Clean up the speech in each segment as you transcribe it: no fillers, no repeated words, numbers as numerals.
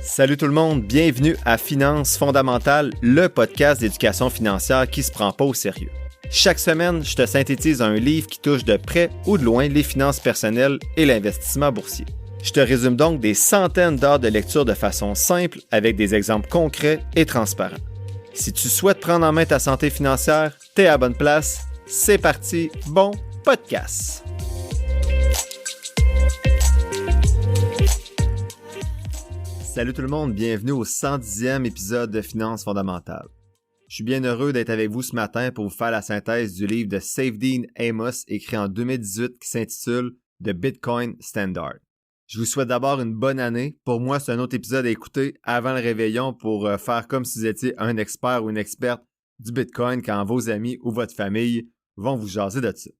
Salut tout le monde, bienvenue à Finances fondamentales, le podcast d'éducation financière qui se prend pas au sérieux. Chaque semaine, je te synthétise un livre qui touche de près ou de loin les finances personnelles et l'investissement boursier. Je te résume donc des centaines d'heures de lecture de façon simple avec des exemples concrets et transparents. Si tu souhaites prendre en main ta santé financière, t'es à la bonne place. C'est parti, bon podcast! Salut tout le monde, bienvenue au 110e épisode de Finances fondamentales. Je suis bien heureux d'être avec vous ce matin pour vous faire la synthèse du livre de Saifedean Amos écrit en 2018 qui s'intitule The Bitcoin Standard. Je vous souhaite d'abord une bonne année. Pour moi, c'est un autre épisode à écouter avant le réveillon pour faire comme si vous étiez un expert ou une experte du Bitcoin quand vos amis ou votre famille vont vous jaser de ça.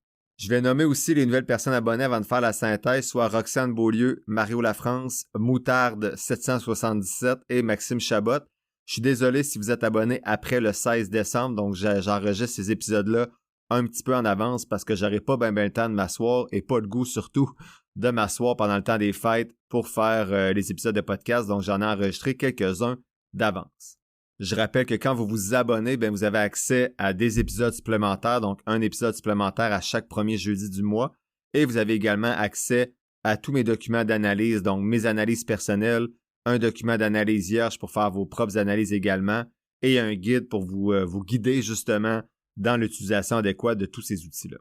Je vais nommer aussi les nouvelles personnes abonnées avant de faire la synthèse, soit Roxane Beaulieu, Mario Lafrance, Moutarde 777 et Maxime Chabot. Je suis désolé si vous êtes abonné après le 16 décembre, donc j'enregistre ces épisodes-là un petit peu en avance parce que j'aurai pas bien le temps de m'asseoir et pas le goût surtout de m'asseoir pendant le temps des fêtes pour faire les épisodes de podcast, donc j'en ai enregistré quelques-uns d'avance. Je rappelle que quand vous vous abonnez, vous avez accès à des épisodes supplémentaires, donc un épisode supplémentaire à chaque premier jeudi du mois. Et vous avez également accès à tous mes documents d'analyse, donc mes analyses personnelles, un document d'analyse vierge pour faire vos propres analyses également, et un guide pour vous guider justement dans l'utilisation adéquate de tous ces outils-là.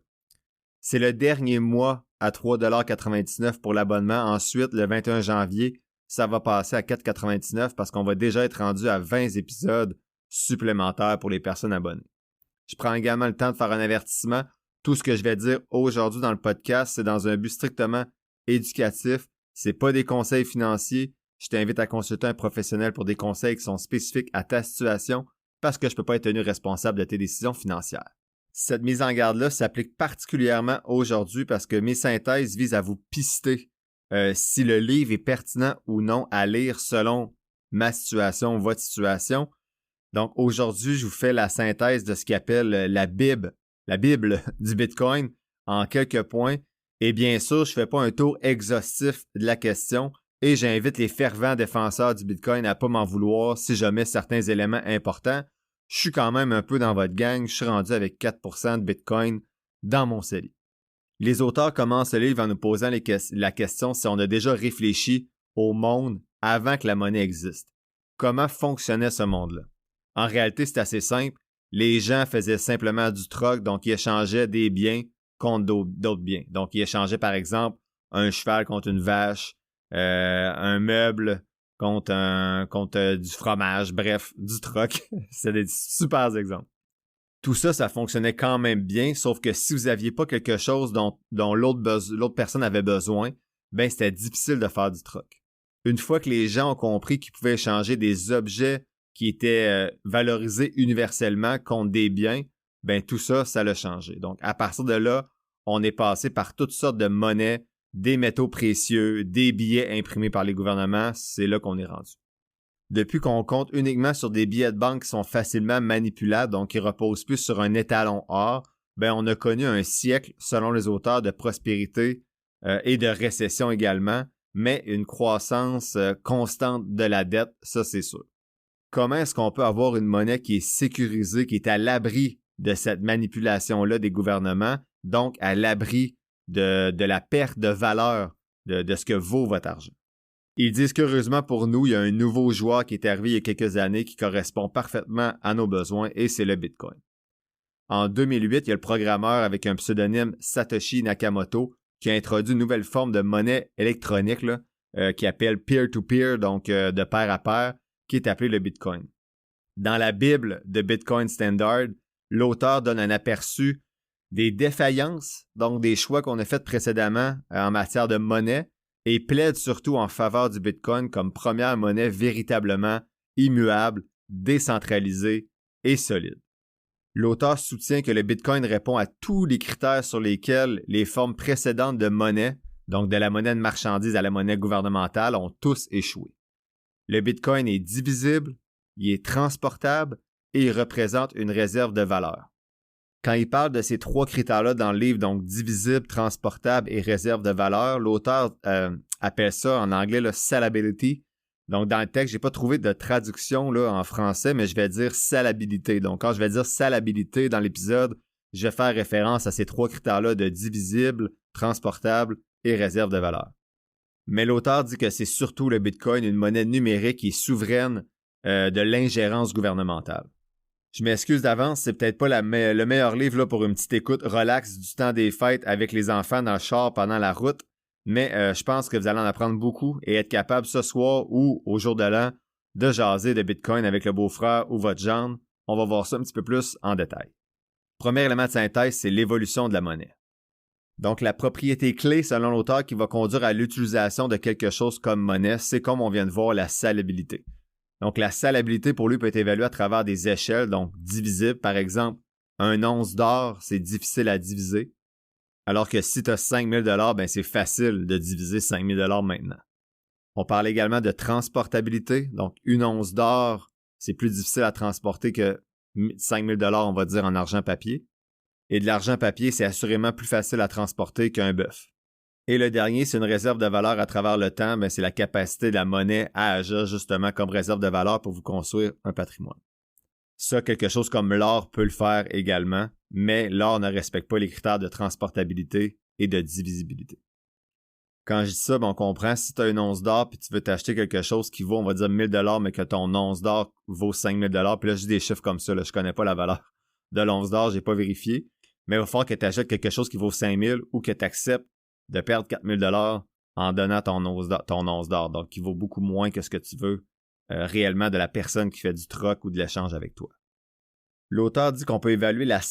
C'est le dernier mois à 3,99$ pour l'abonnement. Ensuite, le 21 janvier, ça va passer à 4,99$ parce qu'on va déjà être rendu à 20 épisodes supplémentaires pour les personnes abonnées. Je prends également le temps de faire un avertissement. Tout ce que je vais dire aujourd'hui dans le podcast, c'est dans un but strictement éducatif. C'est pas des conseils financiers. Je t'invite à consulter un professionnel pour des conseils qui sont spécifiques à ta situation parce que je peux pas être tenu responsable de tes décisions financières. Cette mise en garde-là s'applique particulièrement aujourd'hui parce que mes synthèses visent à vous pister si le livre est pertinent ou non à lire selon ma situation, votre situation. Donc aujourd'hui, je vous fais la synthèse de ce qu'ils appellent la Bible du Bitcoin en quelques points. Et bien sûr, je ne fais pas un tour exhaustif de la question et j'invite les fervents défenseurs du Bitcoin à ne pas m'en vouloir si je mets certains éléments importants. Je suis quand même un peu dans votre gang, je suis rendu avec 4% de Bitcoin dans mon CELI. Les auteurs commencent le livre en nous posant la question si on a déjà réfléchi au monde avant que la monnaie existe. Comment fonctionnait ce monde-là? En réalité, c'est assez simple. Les gens faisaient simplement du troc, donc ils échangeaient des biens contre d'autres biens. Donc, ils échangeaient par exemple un cheval contre une vache, un meuble contre du fromage, bref, du troc. C'est des super exemples. Tout ça, ça fonctionnait quand même bien, sauf que si vous n'aviez pas quelque chose dont l'autre personne avait besoin, c'était difficile de faire du troc. Une fois que les gens ont compris qu'ils pouvaient échanger des objets qui étaient valorisés universellement contre des biens, tout ça, ça l'a changé. Donc, à partir de là, on est passé par toutes sortes de monnaies, des métaux précieux, des billets imprimés par les gouvernements, c'est là qu'on est rendu. Depuis qu'on compte uniquement sur des billets de banque qui sont facilement manipulables, donc qui reposent plus sur un étalon or, on a connu un siècle, selon les auteurs, de prospérité et de récession également, mais une croissance constante de la dette, ça c'est sûr. Comment est-ce qu'on peut avoir une monnaie qui est sécurisée, qui est à l'abri de cette manipulation-là des gouvernements, donc à l'abri de la perte de valeur de ce que vaut votre argent? Ils disent qu'heureusement pour nous, il y a un nouveau joueur qui est arrivé il y a quelques années qui correspond parfaitement à nos besoins et c'est le Bitcoin. En 2008, il y a le programmeur avec un pseudonyme Satoshi Nakamoto qui a introduit une nouvelle forme de monnaie électronique qui appelle peer-to-peer, donc de pair à pair, qui est appelé le Bitcoin. Dans la Bible de Bitcoin Standard, l'auteur donne un aperçu des défaillances, donc des choix qu'on a faits précédemment en matière de monnaie, et plaide surtout en faveur du Bitcoin comme première monnaie véritablement immuable, décentralisée et solide. L'auteur soutient que le Bitcoin répond à tous les critères sur lesquels les formes précédentes de monnaie, donc de la monnaie de marchandise à la monnaie gouvernementale, ont tous échoué. Le Bitcoin est divisible, il est transportable et il représente une réserve de valeur. Quand il parle de ces trois critères-là dans le livre, donc divisible, transportable et réserve de valeur, l'auteur appelle ça en anglais le sellability. Donc, dans le texte, j'ai pas trouvé de traduction là, en français, mais je vais dire salabilité. Donc, quand je vais dire salabilité dans l'épisode, je vais faire référence à ces 3 critères-là de divisible, transportable et réserve de valeur. Mais l'auteur dit que c'est surtout le Bitcoin, une monnaie numérique qui est souveraine de l'ingérence gouvernementale. Je m'excuse d'avance, c'est peut-être pas le meilleur livre là, pour une petite écoute relax du temps des fêtes avec les enfants dans le char pendant la route, mais je pense que vous allez en apprendre beaucoup et être capable ce soir ou au jour de l'an de jaser de Bitcoin avec le beau-frère ou votre gendre. On va voir ça un petit peu plus en détail. Premier élément de synthèse, c'est l'évolution de la monnaie. Donc, la propriété clé, selon l'auteur, qui va conduire à l'utilisation de quelque chose comme monnaie, c'est comme on vient de voir, la salabilité. Donc, la salabilité, pour lui, peut être évaluée à travers des échelles, donc divisibles. Par exemple, un once d'or, c'est difficile à diviser. Alors que si tu as 5 000 $, ben c'est facile de diviser 5 000 $ maintenant. On parle également de transportabilité. Donc, une once d'or, c'est plus difficile à transporter que 5 000 $, on va dire, en argent papier. Et de l'argent papier, c'est assurément plus facile à transporter qu'un bœuf. Et le dernier, c'est une réserve de valeur à travers le temps, mais c'est la capacité de la monnaie à agir justement comme réserve de valeur pour vous construire un patrimoine. Ça, quelque chose comme l'or peut le faire également, mais l'or ne respecte pas les critères de transportabilité et de divisibilité. Quand je dis ça, on comprend, si tu as une once d'or puis tu veux t'acheter quelque chose qui vaut, on va dire 1 000 $, mais que ton once d'or vaut 5 000 $, puis là, je dis des chiffres comme ça, là, je connais pas la valeur de l'once d'or, j'ai pas vérifié, mais il va falloir que tu achètes quelque chose qui vaut 5 000 ou que tu acceptes de perdre 4 000 $ en donnant ton once d'or, donc qui vaut beaucoup moins que ce que tu veux réellement de la personne qui fait du troc ou de l'échange avec toi. L'auteur dit qu'on peut évaluer la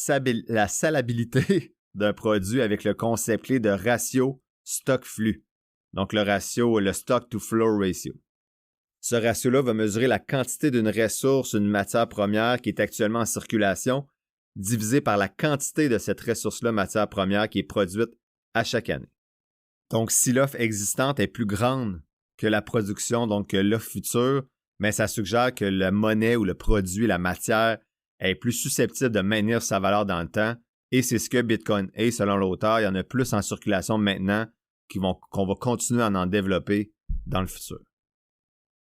salabilité d'un produit avec le concept clé de ratio stock-flux, donc le stock-to-flow ratio. Ce ratio-là va mesurer la quantité d'une ressource, une matière première qui est actuellement en circulation, divisé par la quantité de cette ressource-là, matière première, qui est produite à chaque année. Donc, si l'offre existante est plus grande que la production, donc que l'offre future, mais ça suggère que la monnaie ou le produit, la matière, est plus susceptible de maintenir sa valeur dans le temps, et c'est ce que Bitcoin est, selon l'auteur. Il y en a plus en circulation maintenant qu'on va continuer à en développer dans le futur.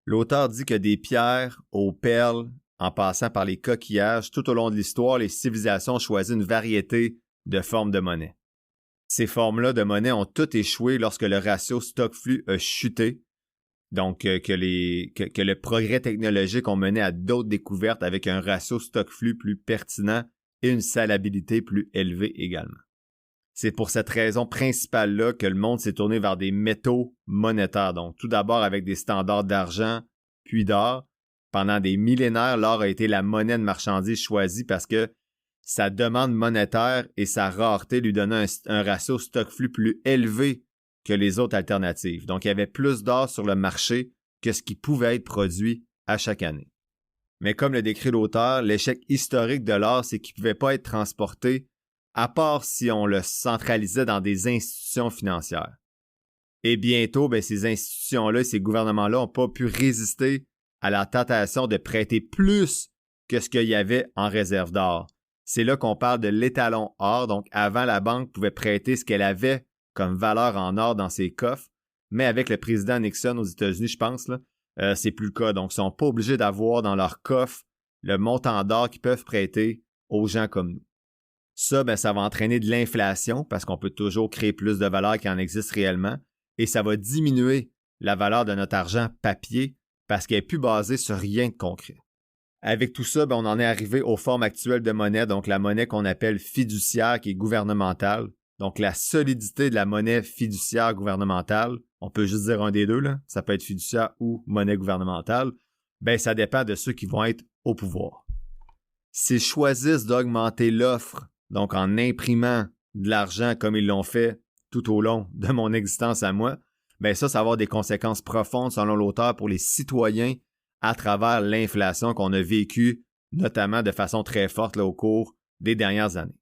L'auteur dit que des pierres aux perles, en passant par les coquillages, tout au long de l'histoire, les civilisations ont choisi une variété de formes de monnaie. Ces formes-là de monnaie ont toutes échoué lorsque le ratio stock-flux a chuté, donc que le progrès technologique ont mené à d'autres découvertes avec un ratio stock-flux plus pertinent et une salabilité plus élevée également. C'est pour cette raison principale-là que le monde s'est tourné vers des métaux monétaires, donc tout d'abord avec des standards d'argent, puis d'or. Pendant des millénaires, l'or a été la monnaie de marchandise choisie parce que sa demande monétaire et sa rareté lui donnaient un ratio stock-flux plus élevé que les autres alternatives. Donc, il y avait plus d'or sur le marché que ce qui pouvait être produit à chaque année. Mais comme le décrit l'auteur, l'échec historique de l'or, c'est qu'il ne pouvait pas être transporté, à part si on le centralisait dans des institutions financières. Et bientôt, ces institutions-là, ces gouvernements-là n'ont pas pu résister à la tentation de prêter plus que ce qu'il y avait en réserve d'or. C'est là qu'on parle de l'étalon or. Donc, avant, la banque pouvait prêter ce qu'elle avait comme valeur en or dans ses coffres. Mais avec le président Nixon aux États-Unis, je pense, là, c'est plus le cas. Donc, ils ne sont pas obligés d'avoir dans leur coffre le montant d'or qu'ils peuvent prêter aux gens comme nous. Ça, ça va entraîner de l'inflation parce qu'on peut toujours créer plus de valeur qu'il en existe réellement. Et ça va diminuer la valeur de notre argent papier parce qu'elle n'est plus basée sur rien de concret. Avec tout ça, on en est arrivé aux formes actuelles de monnaie, donc la monnaie qu'on appelle fiduciaire qui est gouvernementale. Donc la solidité de la monnaie fiduciaire gouvernementale, on peut juste dire un des deux, là, ça peut être fiduciaire ou monnaie gouvernementale, ça dépend de ceux qui vont être au pouvoir. S'ils choisissent d'augmenter l'offre, donc en imprimant de l'argent comme ils l'ont fait tout au long de mon existence à moi, ça va avoir des conséquences profondes selon l'auteur pour les citoyens à travers l'inflation qu'on a vécue, notamment de façon très forte là, au cours des dernières années.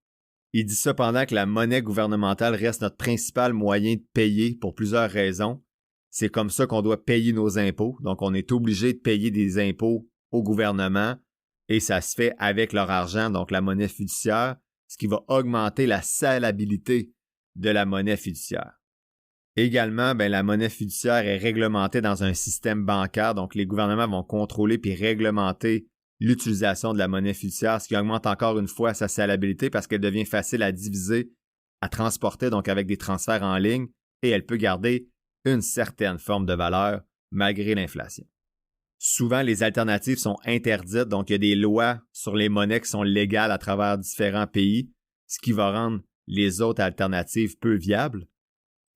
Il dit cependant que la monnaie gouvernementale reste notre principal moyen de payer pour plusieurs raisons. C'est comme ça qu'on doit payer nos impôts, donc on est obligé de payer des impôts au gouvernement et ça se fait avec leur argent, donc la monnaie fiduciaire, ce qui va augmenter la salabilité de la monnaie fiduciaire. Également, la monnaie fiduciaire est réglementée dans un système bancaire, donc les gouvernements vont contrôler puis réglementer l'utilisation de la monnaie fiduciaire, ce qui augmente encore une fois sa salabilité parce qu'elle devient facile à diviser, à transporter, donc avec des transferts en ligne, et elle peut garder une certaine forme de valeur malgré l'inflation. Souvent, les alternatives sont interdites, donc il y a des lois sur les monnaies qui sont légales à travers différents pays, ce qui va rendre les autres alternatives peu viables.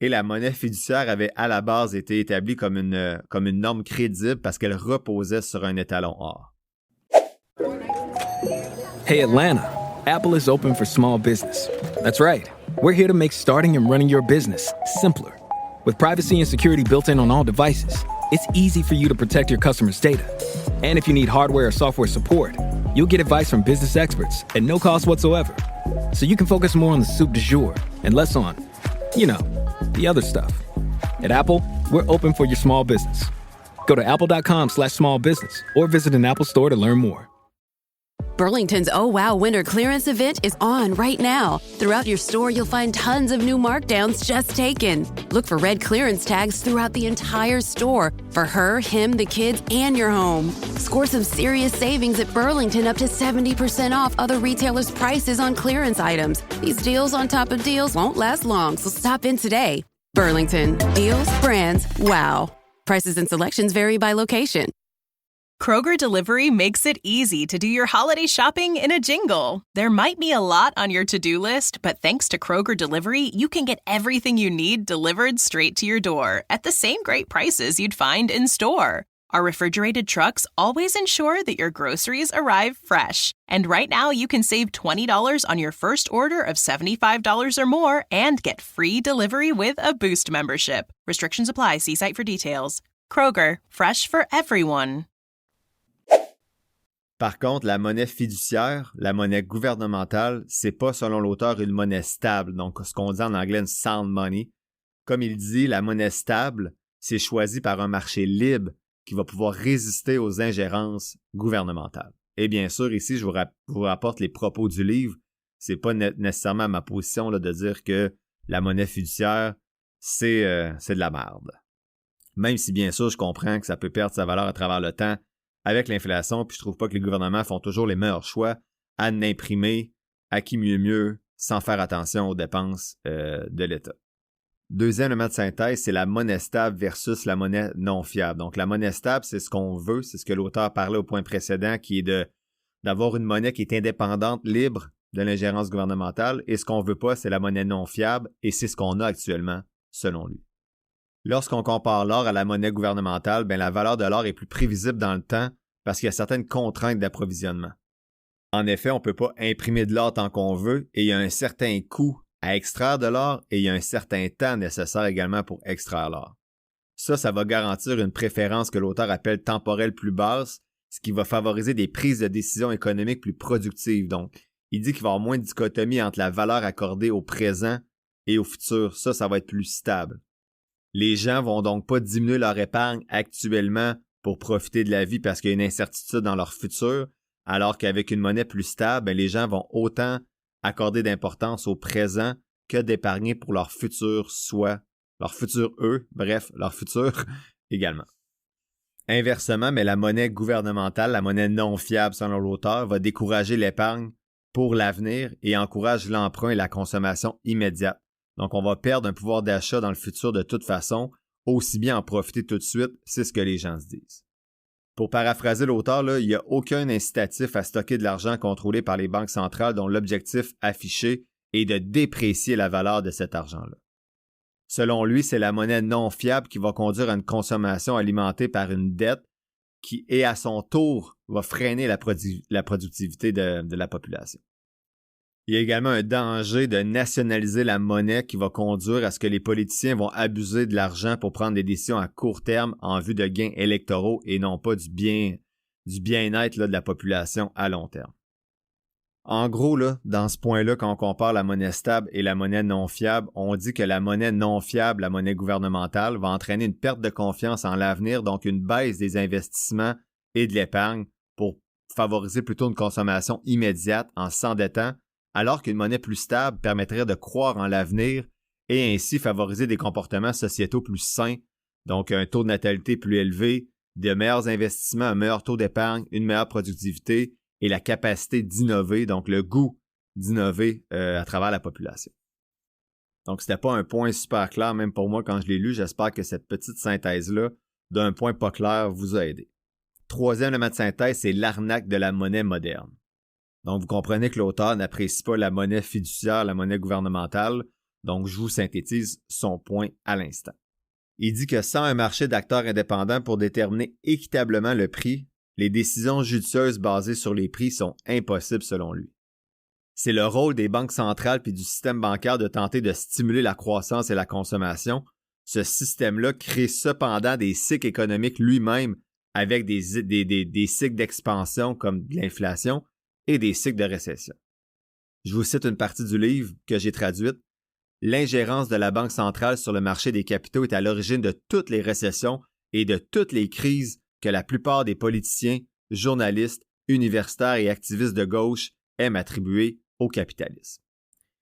Et la monnaie fiduciaire avait à la base été établie comme une norme crédible parce qu'elle reposait sur un étalon or. Hey Atlanta, Apple is open for small business. That's right. We're here to make starting and running your business simpler. With privacy and security built in on all devices, it's easy for you to protect your customers' data. And if you need hardware or software support, you'll get advice from business experts at no cost whatsoever. So you can focus more on the soup du jour and less on, the other stuff. At Apple, we're open for your small business. Go to apple.com/small business or visit an Apple store to learn more. Burlington's Oh Wow Winter Clearance event is on right now. Throughout your store, you'll find tons of new markdowns just taken. Look for red clearance tags throughout the entire store for her, him, the kids, and your home. Score some serious savings at Burlington, up to 70% off other retailers' prices on clearance items. These deals on top of deals won't last long, so stop in today. Burlington. Deals, brands, wow. Prices and selections vary by location. Kroger Delivery makes it easy to do your holiday shopping in a jingle. There might be a lot on your to-do list, but thanks to Kroger Delivery, you can get everything you need delivered straight to your door at the same great prices you'd find in store. Our refrigerated trucks always ensure that your groceries arrive fresh. And right now, you can save $20 on your first order of $75 or more and get free delivery with a Boost membership. Restrictions apply. See site for details. Kroger, fresh for everyone. Par contre, la monnaie fiduciaire, la monnaie gouvernementale, c'est pas, selon l'auteur, une monnaie stable, donc ce qu'on dit en anglais une sound money. Comme il dit, la monnaie stable, c'est choisi par un marché libre qui va pouvoir résister aux ingérences gouvernementales. Et bien sûr, ici, je vous rapporte les propos du livre. C'est pas nécessairement ma position là, de dire que la monnaie fiduciaire, c'est de la merde. Même si, bien sûr, je comprends que ça peut perdre sa valeur à travers le temps avec l'inflation, puis je trouve pas que les gouvernements font toujours les meilleurs choix à n'imprimer à qui mieux, sans faire attention aux dépenses de l'État. Deuxième élément de synthèse, c'est la monnaie stable versus la monnaie non fiable. Donc, la monnaie stable, c'est ce qu'on veut, c'est ce que l'auteur parlait au point précédent, qui est d'avoir une monnaie qui est indépendante, libre de l'ingérence gouvernementale, et ce qu'on veut pas, c'est la monnaie non fiable, et c'est ce qu'on a actuellement, selon lui. Lorsqu'on compare l'or à la monnaie gouvernementale, la valeur de l'or est plus prévisible dans le temps parce qu'il y a certaines contraintes d'approvisionnement. En effet, on ne peut pas imprimer de l'or tant qu'on veut et il y a un certain coût à extraire de l'or et il y a un certain temps nécessaire également pour extraire l'or. Ça va garantir une préférence que l'auteur appelle temporelle plus basse, ce qui va favoriser des prises de décision économiques plus productives. Donc, il dit qu'il va y avoir moins de dichotomie entre la valeur accordée au présent et au futur. Ça va être plus stable. Les gens vont donc pas diminuer leur épargne actuellement pour profiter de la vie parce qu'il y a une incertitude dans leur futur, alors qu'avec une monnaie plus stable, les gens vont autant accorder d'importance au présent que d'épargner pour leur futur soi, leur futur eux, bref, leur futur également. Inversement, la monnaie gouvernementale, la monnaie non fiable selon l'auteur, va décourager l'épargne pour l'avenir et encourage l'emprunt et la consommation immédiate. Donc, on va perdre un pouvoir d'achat dans le futur de toute façon, aussi bien en profiter tout de suite, c'est ce que les gens se disent. Pour paraphraser l'auteur, il n'y a aucun incitatif à stocker de l'argent contrôlé par les banques centrales dont l'objectif affiché est de déprécier la valeur de cet argent-là. Selon lui, c'est la monnaie non fiable qui va conduire à une consommation alimentée par une dette qui, et à son tour, va freiner la productivité de la population. Il y a également un danger de nationaliser la monnaie qui va conduire à ce que les politiciens vont abuser de l'argent pour prendre des décisions à court terme en vue de gains électoraux et non pas du bien-être de la population à long terme. En gros, dans ce point-là, quand on compare la monnaie stable et la monnaie non fiable, on dit que la monnaie non fiable, la monnaie gouvernementale, va entraîner une perte de confiance en l'avenir, donc une baisse des investissements et de l'épargne pour favoriser plutôt une consommation immédiate en s'endettant, alors qu'une monnaie plus stable permettrait de croire en l'avenir et ainsi favoriser des comportements sociétaux plus sains, donc un taux de natalité plus élevé, de meilleurs investissements, un meilleur taux d'épargne, une meilleure productivité et la capacité d'innover, donc le goût d'innover à travers la population. Donc, c'était pas un point super clair, même pour moi, quand je l'ai lu. J'espère que cette petite synthèse-là, d'un point pas clair, vous a aidé. Troisième élément de synthèse, c'est l'arnaque de la monnaie moderne. Donc, vous comprenez que l'auteur n'apprécie pas la monnaie fiduciaire, la monnaie gouvernementale. Donc, je vous synthétise son point à l'instant. Il dit que sans un marché d'acteurs indépendants pour déterminer équitablement le prix, les décisions judicieuses basées sur les prix sont impossibles selon lui. C'est le rôle des banques centrales puis du système bancaire de tenter de stimuler la croissance et la consommation. Ce système-là crée cependant des cycles économiques lui-même avec des cycles d'expansion comme de l'inflation et des cycles de récession. Je vous cite une partie du livre que j'ai traduite. L'ingérence de la Banque centrale sur le marché des capitaux est à l'origine de toutes les récessions et de toutes les crises que la plupart des politiciens, journalistes, universitaires et activistes de gauche aiment attribuer au capitalisme.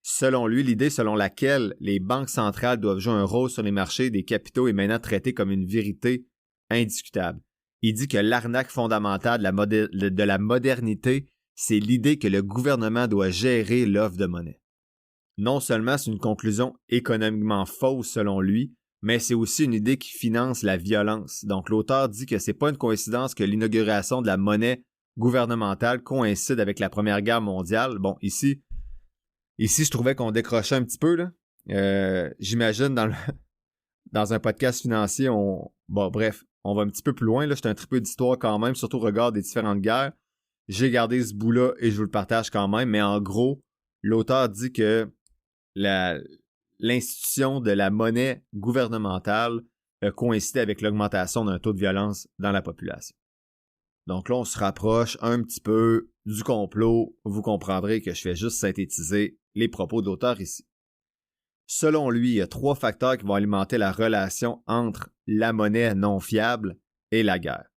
Selon lui, l'idée selon laquelle les banques centrales doivent jouer un rôle sur les marchés des capitaux est maintenant traitée comme une vérité indiscutable. Il dit que l'arnaque fondamentale de la modernité, c'est l'idée que le gouvernement doit gérer l'offre de monnaie. Non seulement c'est une conclusion économiquement fausse selon lui, mais c'est aussi une idée qui finance la violence. Donc l'auteur dit que c'est pas une coïncidence que l'inauguration de la monnaie gouvernementale coïncide avec la Première Guerre mondiale. Bon, ici je trouvais qu'on décrochait un petit peu, là. J'imagine dans un podcast financier, on va un petit peu plus loin. Là, j'étais un tripeux d'histoire quand même, surtout au regard des différentes guerres. J'ai gardé ce bout-là et je vous le partage quand même, mais en gros, l'auteur dit que l'institution de la monnaie gouvernementale coïncide avec l'augmentation d'un taux de violence dans la population. Donc là, on se rapproche un petit peu du complot. Vous comprendrez que je fais juste synthétiser les propos de l'auteur ici. Selon lui, il y a 3 facteurs qui vont alimenter la relation entre la monnaie non fiable et la guerre.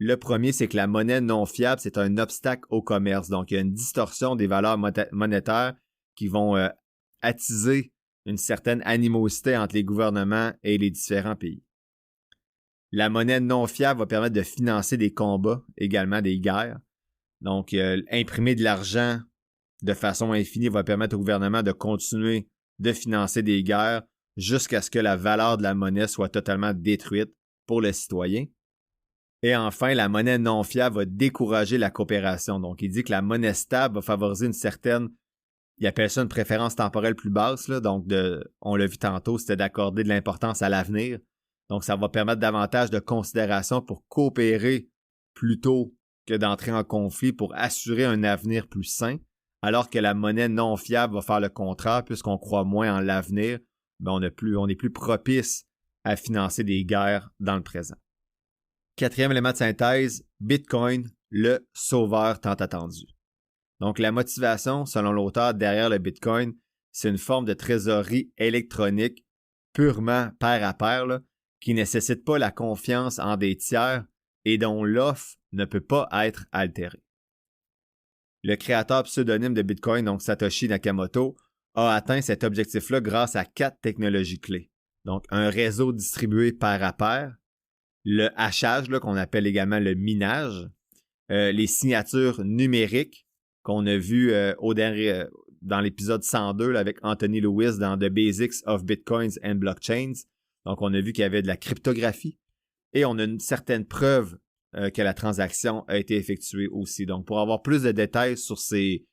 Le premier, c'est que la monnaie non fiable, c'est un obstacle au commerce. Donc, il y a une distorsion des valeurs monétaires qui vont attiser une certaine animosité entre les gouvernements et les différents pays. La monnaie non fiable va permettre de financer des combats, également des guerres. Donc, imprimer de l'argent de façon infinie va permettre au gouvernement de continuer de financer des guerres jusqu'à ce que la valeur de la monnaie soit totalement détruite pour le citoyen. Et enfin, la monnaie non fiable va décourager la coopération. Donc, il dit que la monnaie stable va favoriser une certaine, il appelle ça une préférence temporelle plus basse, là. Donc, on l'a vu tantôt, c'était d'accorder de l'importance à l'avenir. Donc, ça va permettre davantage de considération pour coopérer plutôt que d'entrer en conflit pour assurer un avenir plus sain, alors que la monnaie non fiable va faire le contraire, puisqu'on croit moins en l'avenir, ben on est plus propice à financer des guerres dans le présent. 4e élément de synthèse, Bitcoin, le sauveur tant attendu. Donc, la motivation, selon l'auteur, derrière le Bitcoin, c'est une forme de trésorerie électronique purement pair à pair, là, qui ne nécessite pas la confiance en des tiers et dont l'offre ne peut pas être altérée. Le créateur pseudonyme de Bitcoin, donc Satoshi Nakamoto, a atteint cet objectif-là grâce à 4 technologies clés. Donc, un réseau distribué pair à pair, le hachage, là, qu'on appelle également le minage, les signatures numériques qu'on a vues dans l'épisode 102 là, avec Anthony Lewis dans The Basics of Bitcoins and Blockchains. Donc, on a vu qu'il y avait de la cryptographie et on a une certaine preuve que la transaction a été effectuée aussi. Donc, pour avoir plus de détails sur ces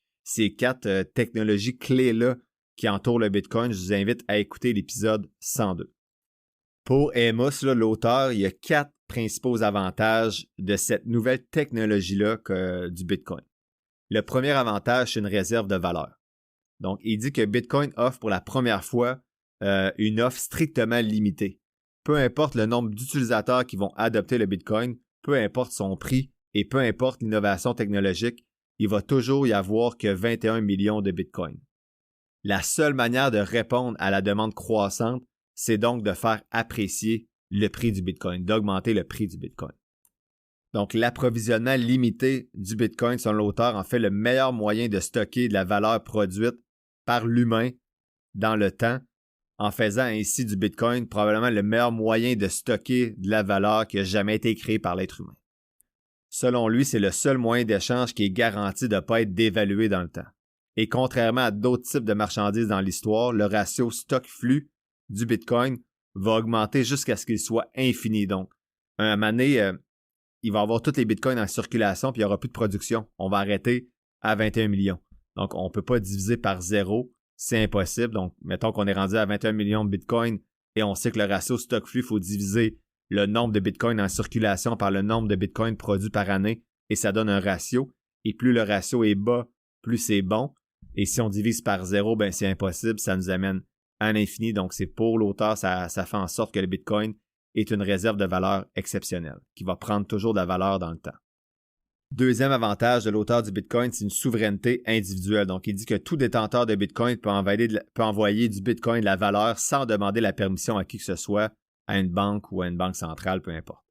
4 technologies clés-là qui entourent le Bitcoin, je vous invite à écouter l'épisode 102. Pour Amos, là, l'auteur, il y a 4 principaux avantages de cette nouvelle technologie-là du Bitcoin. Le premier avantage, c'est une réserve de valeur. Donc, il dit que Bitcoin offre pour la première fois une offre strictement limitée. Peu importe le nombre d'utilisateurs qui vont adopter le Bitcoin, peu importe son prix et peu importe l'innovation technologique, il va toujours y avoir que 21 millions de Bitcoin. La seule manière de répondre à la demande croissante, c'est donc de faire apprécier le prix du Bitcoin, d'augmenter le prix du Bitcoin. Donc, l'approvisionnement limité du Bitcoin, selon l'auteur, en fait le meilleur moyen de stocker de la valeur produite par l'humain dans le temps en faisant ainsi du Bitcoin probablement le meilleur moyen de stocker de la valeur qui a jamais été créée par l'être humain. Selon lui, c'est le seul moyen d'échange qui est garanti de ne pas être dévalué dans le temps. Et contrairement à d'autres types de marchandises dans l'histoire, le ratio stock-flux du Bitcoin va augmenter jusqu'à ce qu'il soit infini. Donc, à un moment donné, il va y avoir tous les Bitcoins en circulation puis il n'y aura plus de production. On va arrêter à 21 millions. Donc, on ne peut pas diviser par 0. C'est impossible. Donc, mettons qu'on est rendu à 21 millions de Bitcoin et on sait que le ratio stock-flux, il faut diviser le nombre de Bitcoin en circulation par le nombre de Bitcoin produits par année et ça donne un ratio. Et plus le ratio est bas, plus c'est bon. Et si on divise par 0, ben c'est impossible. Ça nous amène à l'infini. Donc, c'est pour l'auteur, ça fait en sorte que le Bitcoin est une réserve de valeur exceptionnelle qui va prendre toujours de la valeur dans le temps. Deuxième avantage de l'auteur du Bitcoin, c'est une souveraineté individuelle. Donc, il dit que tout détenteur de Bitcoin peut envoyer du Bitcoin de la valeur sans demander la permission à qui que ce soit, à une banque ou à une banque centrale, peu importe.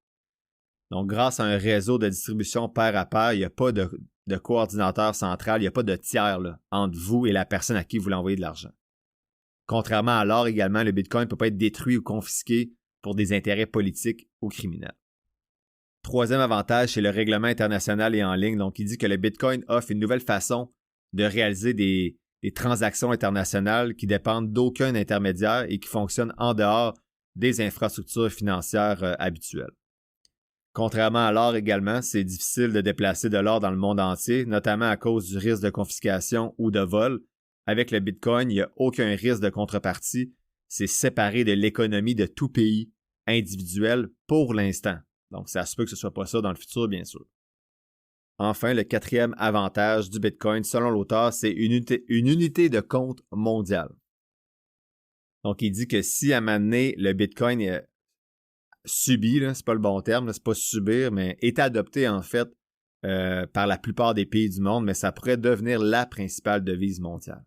Donc, grâce à un réseau de distribution pair à pair, il n'y a pas de coordinateur central, il n'y a pas de tiers là, entre vous et la personne à qui vous voulez envoyer de l'argent. Contrairement à l'or également, le Bitcoin ne peut pas être détruit ou confisqué pour des intérêts politiques ou criminels. Troisième avantage, c'est le règlement international et en ligne. Donc, il dit que le Bitcoin offre une nouvelle façon de réaliser des transactions internationales qui dépendent d'aucun intermédiaire et qui fonctionnent en dehors des infrastructures financières habituelles. Contrairement à l'or également, c'est difficile de déplacer de l'or dans le monde entier, notamment à cause du risque de confiscation ou de vol. Avec le Bitcoin, il n'y a aucun risque de contrepartie. C'est séparé de l'économie de tout pays individuel pour l'instant. Donc, ça se peut que ce ne soit pas ça dans le futur, bien sûr. Enfin, le quatrième avantage du Bitcoin, selon l'auteur, c'est une unité de compte mondiale. Donc, il dit que si à un moment donné, le Bitcoin est subi, c'est pas le bon terme, c'est pas subir, mais est adopté en fait par la plupart des pays du monde, mais ça pourrait devenir la principale devise mondiale.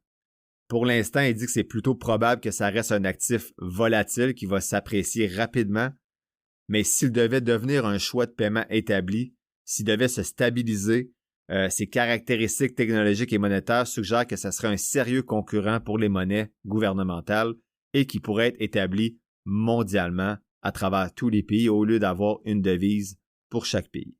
Pour l'instant, il dit que c'est plutôt probable que ça reste un actif volatile qui va s'apprécier rapidement, mais s'il devait devenir un choix de paiement établi, s'il devait se stabiliser, ses caractéristiques technologiques et monétaires suggèrent que ça serait un sérieux concurrent pour les monnaies gouvernementales et qui pourrait être établi mondialement à travers tous les pays au lieu d'avoir une devise pour chaque pays.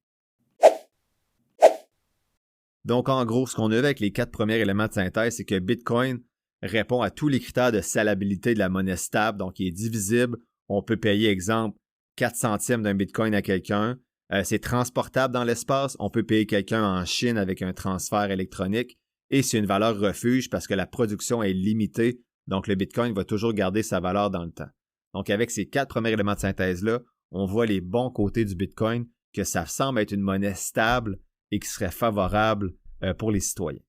Donc, en gros, ce qu'on a vu avec les 4 premiers éléments de synthèse, c'est que Bitcoin répond à tous les critères de salabilité de la monnaie stable, donc il est divisible. On peut payer, exemple, 4 centimes d'un Bitcoin à quelqu'un. C'est transportable dans l'espace. On peut payer quelqu'un en Chine avec un transfert électronique. Et c'est une valeur refuge parce que la production est limitée. Donc, le Bitcoin va toujours garder sa valeur dans le temps. Donc, avec ces 4 premiers éléments de synthèse-là, on voit les bons côtés du Bitcoin, que ça semble être une monnaie stable et qui serait favorable pour les citoyens.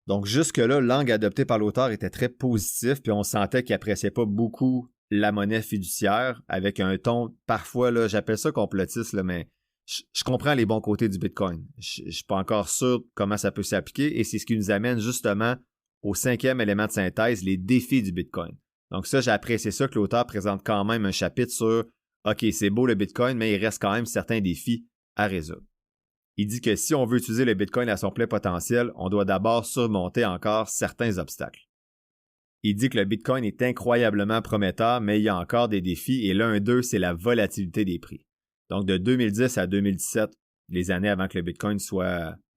Donc, jusque-là, l'angle adopté par l'auteur était très positif, puis on sentait qu'il n'appréciait pas beaucoup la monnaie fiduciaire, avec un ton, parfois, là, j'appelle ça complotiste, là, mais je comprends les bons côtés du Bitcoin. Je ne suis pas encore sûr comment ça peut s'appliquer, et c'est ce qui nous amène justement au 5e élément de synthèse, les défis du Bitcoin. Donc ça, j'ai apprécié ça que l'auteur présente quand même un chapitre sur « OK, c'est beau le Bitcoin, mais il reste quand même certains défis à résoudre. » Il dit que si on veut utiliser le Bitcoin à son plein potentiel, on doit d'abord surmonter encore certains obstacles. Il dit que le Bitcoin est incroyablement prometteur, mais il y a encore des défis et l'un d'eux, c'est la volatilité des prix. Donc de 2010 à 2017, les années avant que le Bitcoin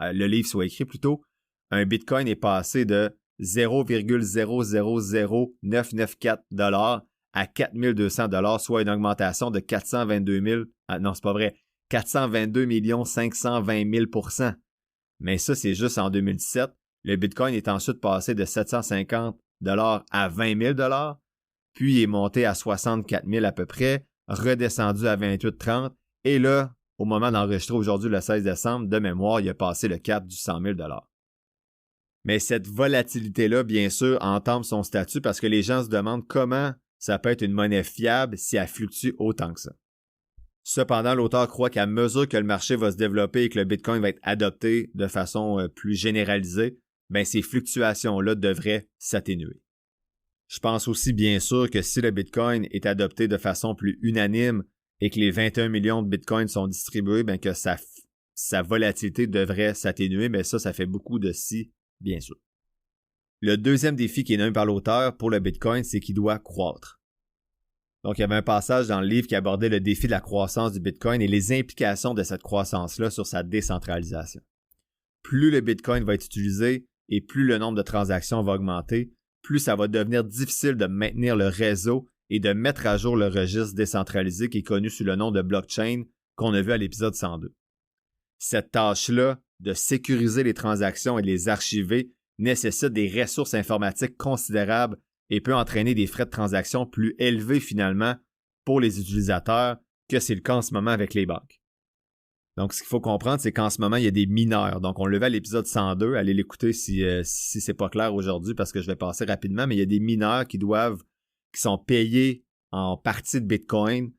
le livre soit écrit plutôt, un Bitcoin est passé de 0,000994 $ à 4200 $, soit une augmentation de 422 520 000 %. Mais ça, c'est juste en 2017. Le Bitcoin est ensuite passé de 750 $ à 20 000 $, puis il est monté à 64 000 à peu près, redescendu à 28,30 et là, au moment d'enregistrer aujourd'hui le 16 décembre, de mémoire, il a passé le cap du 100 000 $. Mais cette volatilité-là, bien sûr, entame son statut parce que les gens se demandent comment ça peut être une monnaie fiable si elle fluctue autant que ça. Cependant, l'auteur croit qu'à mesure que le marché va se développer et que le Bitcoin va être adopté de façon plus généralisée, ben ces fluctuations-là devraient s'atténuer. Je pense aussi bien sûr que si le Bitcoin est adopté de façon plus unanime et que les 21 millions de Bitcoins sont distribués, ben que sa volatilité devrait s'atténuer, mais ça fait beaucoup de si, bien sûr. Le deuxième défi qui est nommé par l'auteur pour le Bitcoin, c'est qu'il doit croître. Donc, il y avait un passage dans le livre qui abordait le défi de la croissance du Bitcoin et les implications de cette croissance-là sur sa décentralisation. Plus le Bitcoin va être utilisé et plus le nombre de transactions va augmenter, plus ça va devenir difficile de maintenir le réseau et de mettre à jour le registre décentralisé qui est connu sous le nom de blockchain qu'on a vu à l'épisode 102. Cette tâche-là de sécuriser les transactions et de les archiver nécessite des ressources informatiques considérables et peut entraîner des frais de transaction plus élevés finalement pour les utilisateurs que c'est le cas en ce moment avec les banques. Donc, ce qu'il faut comprendre, c'est qu'en ce moment, il y a des mineurs. Donc, on le voit à l'épisode 102. Allez l'écouter si c'est pas clair aujourd'hui parce que je vais passer rapidement, mais il y a des mineurs qui sont payés en partie de Bitcoin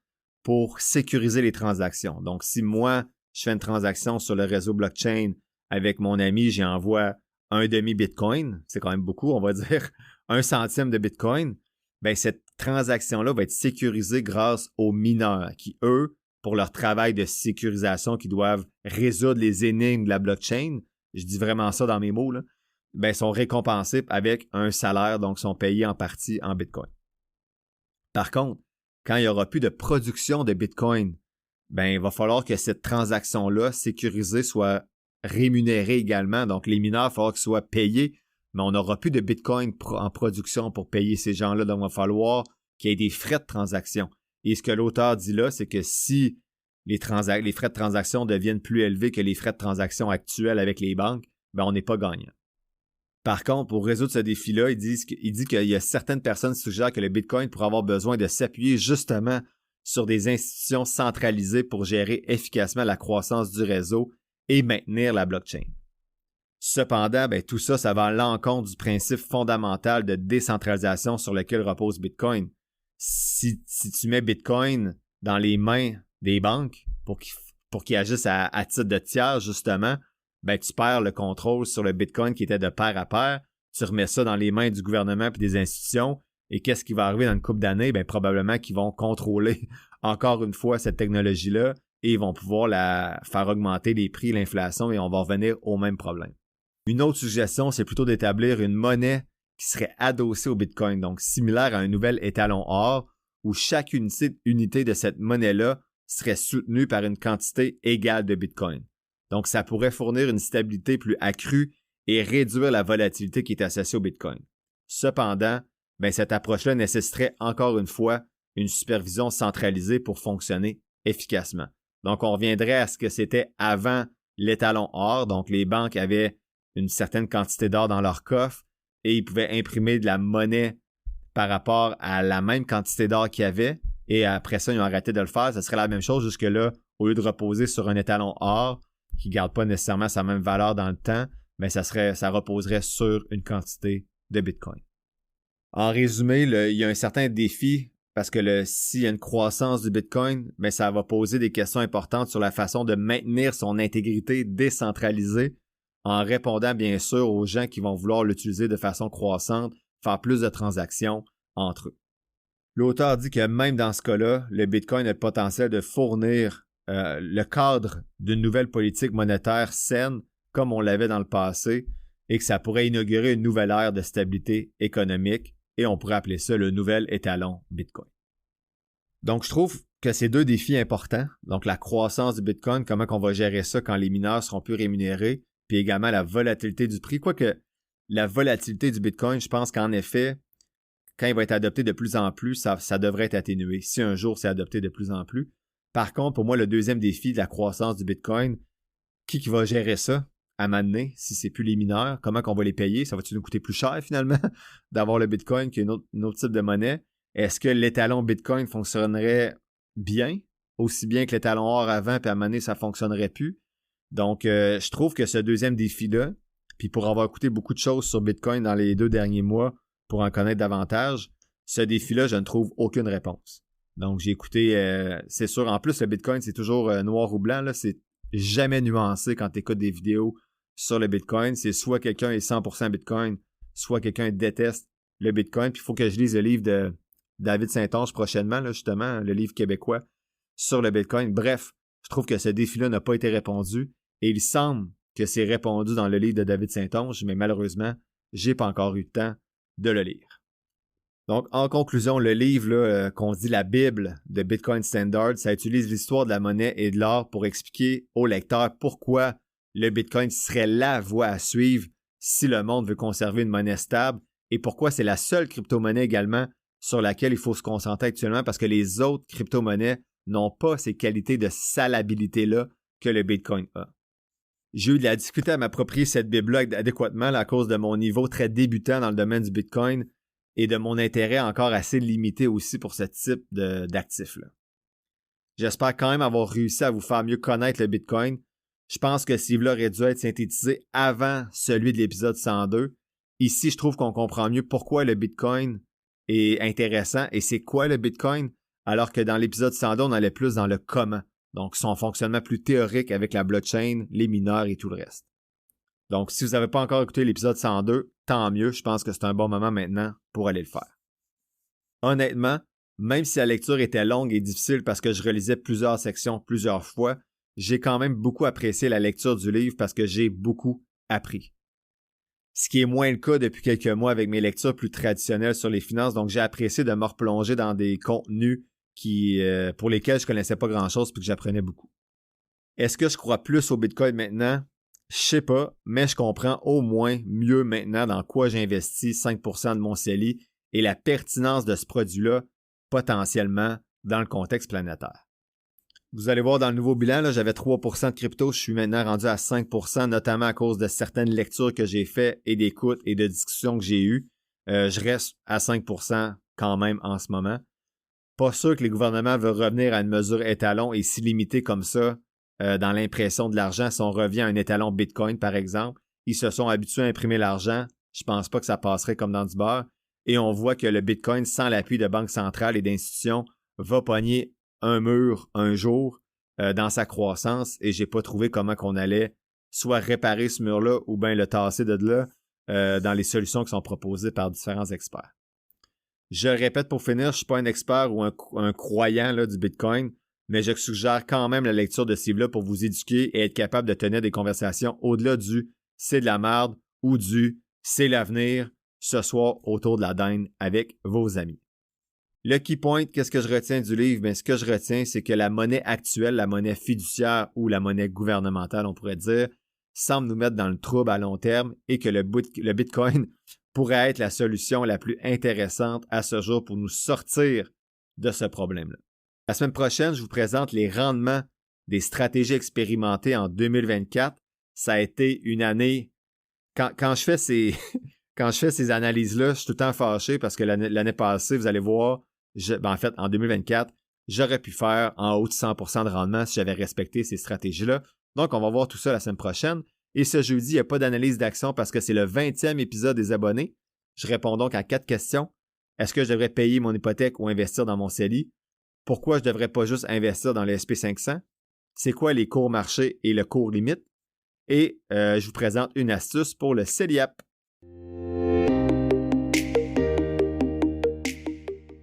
pour sécuriser les transactions. Donc, si moi, je fais une transaction sur le réseau blockchain avec mon ami, j'y envoie un demi-Bitcoin, c'est quand même beaucoup, on va dire 1 centime de Bitcoin, bien, cette transaction-là va être sécurisée grâce aux mineurs qui, eux, pour leur travail de sécurisation, qui doivent résoudre les énigmes de la blockchain, je dis vraiment ça dans mes mots, là, bien, sont récompensés avec un salaire, donc sont payés en partie en Bitcoin. Par contre, quand il n'y aura plus de production de Bitcoin, bien, il va falloir que cette transaction-là, sécurisée, soit rémunérée également. Donc, les mineurs, il va falloir qu'ils soient payés, mais on n'aura plus de Bitcoin en production pour payer ces gens-là. Donc, il va falloir qu'il y ait des frais de transaction. Et ce que l'auteur dit là, c'est que si les frais de transaction deviennent plus élevés que les frais de transaction actuels avec les banques, bien, on n'est pas gagnant. Par contre, pour résoudre ce défi-là, il dit qu'il y a certaines personnes qui suggèrent que le Bitcoin pourrait avoir besoin de s'appuyer justement sur des institutions centralisées pour gérer efficacement la croissance du réseau et maintenir la blockchain. Cependant, bien, tout ça, ça va à l'encontre du principe fondamental de décentralisation sur lequel repose Bitcoin. Si tu mets Bitcoin dans les mains des banques pour qu'ils agissent à titre de tiers, justement, ben, tu perds le contrôle sur le Bitcoin qui était de pair à pair, tu remets ça dans les mains du gouvernement et des institutions, et qu'est-ce qui va arriver dans une couple d'années? Ben, probablement qu'ils vont contrôler encore une fois cette technologie-là et ils vont pouvoir la faire augmenter les prix, l'inflation, et on va revenir au même problème. Une autre suggestion, c'est plutôt d'établir une monnaie qui serait adossée au Bitcoin, donc similaire à un nouvel étalon or, où chaque unité de cette monnaie-là serait soutenue par une quantité égale de Bitcoin. Donc, ça pourrait fournir une stabilité plus accrue et réduire la volatilité qui est associée au Bitcoin. Cependant, bien, cette approche-là nécessiterait encore une fois une supervision centralisée pour fonctionner efficacement. Donc, on reviendrait à ce que c'était avant l'étalon or. Donc, les banques avaient une certaine quantité d'or dans leur coffre et ils pouvaient imprimer de la monnaie par rapport à la même quantité d'or qu'ils avaient. Et après ça, ils ont arrêté de le faire. Ça serait la même chose jusque-là, au lieu de reposer sur un étalon or qui ne garde pas nécessairement sa même valeur dans le temps, mais ça reposerait sur une quantité de Bitcoin. En résumé, il y a un certain défi parce que s'il y a une croissance du Bitcoin, mais ça va poser des questions importantes sur la façon de maintenir son intégrité décentralisée en répondant bien sûr aux gens qui vont vouloir l'utiliser de façon croissante, faire plus de transactions entre eux. L'auteur dit que même dans ce cas-là, le Bitcoin a le potentiel de fournir le cadre d'une nouvelle politique monétaire saine comme on l'avait dans le passé et que ça pourrait inaugurer une nouvelle ère de stabilité économique et on pourrait appeler ça le nouvel étalon Bitcoin. Donc, je trouve que c'est deux défis importants. Donc, la croissance du Bitcoin, comment on va gérer ça quand les mineurs seront plus rémunérés, puis également la volatilité du prix. Quoique la volatilité du Bitcoin, je pense qu'en effet, quand il va être adopté de plus en plus, ça devrait être atténué. Si un jour c'est adopté de plus en plus. Par contre, pour moi, le deuxième défi de la croissance du Bitcoin, qui va gérer ça à un moment donné, si c'est plus les mineurs, comment qu'on va les payer? Ça va-tu nous coûter plus cher finalement d'avoir le Bitcoin qu'un autre type de monnaie? Est-ce que l'étalon Bitcoin fonctionnerait bien, aussi bien que l'étalon or avant, puis à un moment donné, ça ne fonctionnerait plus? Donc, je trouve que ce deuxième défi-là, puis pour avoir écouté beaucoup de choses sur Bitcoin dans les 2 derniers mois, pour en connaître davantage, ce défi-là, je ne trouve aucune réponse. Donc, j'ai écouté, c'est sûr, en plus, le Bitcoin, c'est toujours noir ou blanc, là, c'est jamais nuancé quand tu écoutes des vidéos sur le Bitcoin. C'est soit quelqu'un est 100% Bitcoin, soit quelqu'un déteste le Bitcoin. Puis il faut que je lise le livre de David Saint-Onge prochainement, là, justement, le livre québécois sur le Bitcoin. Bref, je trouve que ce défi-là n'a pas été répondu et il semble que c'est répondu dans le livre de David Saint-Onge, mais malheureusement, j'ai pas encore eu le temps de le lire. Donc, en conclusion, le livre qu'on dit la Bible de Bitcoin Standard, ça utilise l'histoire de la monnaie et de l'or pour expliquer aux lecteurs pourquoi le Bitcoin serait la voie à suivre si le monde veut conserver une monnaie stable et pourquoi c'est la seule crypto-monnaie également sur laquelle il faut se concentrer actuellement parce que les autres crypto-monnaies n'ont pas ces qualités de salabilité-là que le Bitcoin a. J'ai eu de la difficulté à m'approprier cette Bible-là adéquatement à cause de mon niveau très débutant dans le domaine du Bitcoin et de mon intérêt encore assez limité aussi pour ce type d'actifs-là. J'espère quand même avoir réussi à vous faire mieux connaître le Bitcoin. Je pense que ce livre-là aurait dû être synthétisé avant celui de l'épisode 102. Ici, je trouve qu'on comprend mieux pourquoi le Bitcoin est intéressant et c'est quoi le Bitcoin, alors que dans l'épisode 102, on allait plus dans le comment. Donc, son fonctionnement plus théorique avec la blockchain, les mineurs et tout le reste. Donc, si vous n'avez pas encore écouté l'épisode 102, tant mieux, je pense que c'est un bon moment maintenant pour aller le faire. Honnêtement, même si la lecture était longue et difficile parce que je relisais plusieurs sections plusieurs fois, j'ai quand même beaucoup apprécié la lecture du livre parce que j'ai beaucoup appris. Ce qui est moins le cas depuis quelques mois avec mes lectures plus traditionnelles sur les finances, donc j'ai apprécié de me replonger dans des contenus pour lesquels je ne connaissais pas grand-chose et que j'apprenais beaucoup. Est-ce que je crois plus au Bitcoin maintenant? Je sais pas, mais je comprends au moins mieux maintenant dans quoi j'investis 5% de mon CELI et la pertinence de ce produit-là potentiellement dans le contexte planétaire. Vous allez voir dans le nouveau bilan, là, j'avais 3% de crypto, je suis maintenant rendu à 5%, notamment à cause de certaines lectures que j'ai faites et d'écoutes et de discussions que j'ai eues. Je reste à 5% quand même en ce moment. Pas sûr que les gouvernements veulent revenir à une mesure étalon et s'y limiter comme ça dans l'impression de l'argent. Si on revient à un étalon Bitcoin, par exemple, ils se sont habitués à imprimer l'argent. Je pense pas que ça passerait comme dans du beurre. Et on voit que le Bitcoin, sans l'appui de banques centrales et d'institutions, va pogner un mur un jour dans sa croissance et j'ai pas trouvé comment qu'on allait soit réparer ce mur-là ou bien le tasser de là dans les solutions qui sont proposées par différents experts. Je répète pour finir, je ne suis pas un expert ou un croyant là, du Bitcoin, mais je suggère quand même la lecture de ce livre-là pour vous éduquer et être capable de tenir des conversations au-delà du « c'est de la merde » ou du « c'est l'avenir » ce soir autour de la dinde avec vos amis. Le key point, qu'est-ce que je retiens du livre? Bien, ce que je retiens, c'est que la monnaie actuelle, la monnaie fiduciaire ou la monnaie gouvernementale, on pourrait dire, semble nous mettre dans le trouble à long terme et que le Bitcoin pourrait être la solution la plus intéressante à ce jour pour nous sortir de ce problème-là. La semaine prochaine, je vous présente les rendements des stratégies expérimentées en 2024. Ça a été une année... Quand je fais ces analyses-là, je suis tout le temps fâché parce que l'année passée, vous allez voir, en fait, en 2024, j'aurais pu faire en haut de 100% de rendement si j'avais respecté ces stratégies-là. Donc, on va voir tout ça la semaine prochaine. Et ce jeudi, il n'y a pas d'analyse d'action parce que c'est le 20e épisode des abonnés. Je réponds donc à 4 questions. Est-ce que je devrais payer mon hypothèque ou investir dans mon CELI? Pourquoi je ne devrais pas juste investir dans le SP500? C'est quoi les cours marché et le cours limite? Et je vous présente une astuce pour le CELIAP.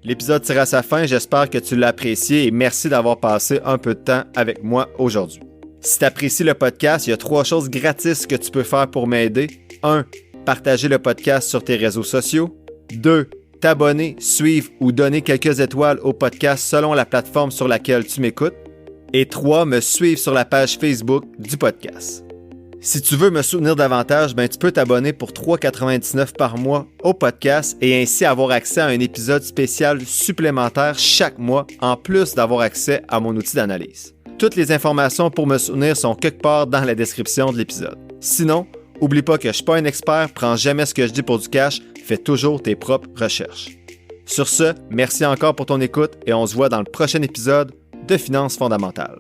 L'épisode tire à sa fin, j'espère que tu l'as apprécié et merci d'avoir passé un peu de temps avec moi aujourd'hui. Si tu apprécies le podcast, il y a 3 choses gratis que tu peux faire pour m'aider. 1. Partager le podcast sur tes réseaux sociaux. 2. T'abonner, suivre ou donner quelques étoiles au podcast selon la plateforme sur laquelle tu m'écoutes. Et 3. Me suivre sur la page Facebook du podcast. Si tu veux me soutenir davantage, tu peux t'abonner pour $3,99 par mois au podcast et ainsi avoir accès à un épisode spécial supplémentaire chaque mois, en plus d'avoir accès à mon outil d'analyse. Toutes les informations pour me soutenir sont quelque part dans la description de l'épisode. Sinon, oublie pas que je suis pas un expert, prends jamais ce que je dis pour du cash, fais toujours tes propres recherches. Sur ce, merci encore pour ton écoute et on se voit dans le prochain épisode de Finances fondamentales.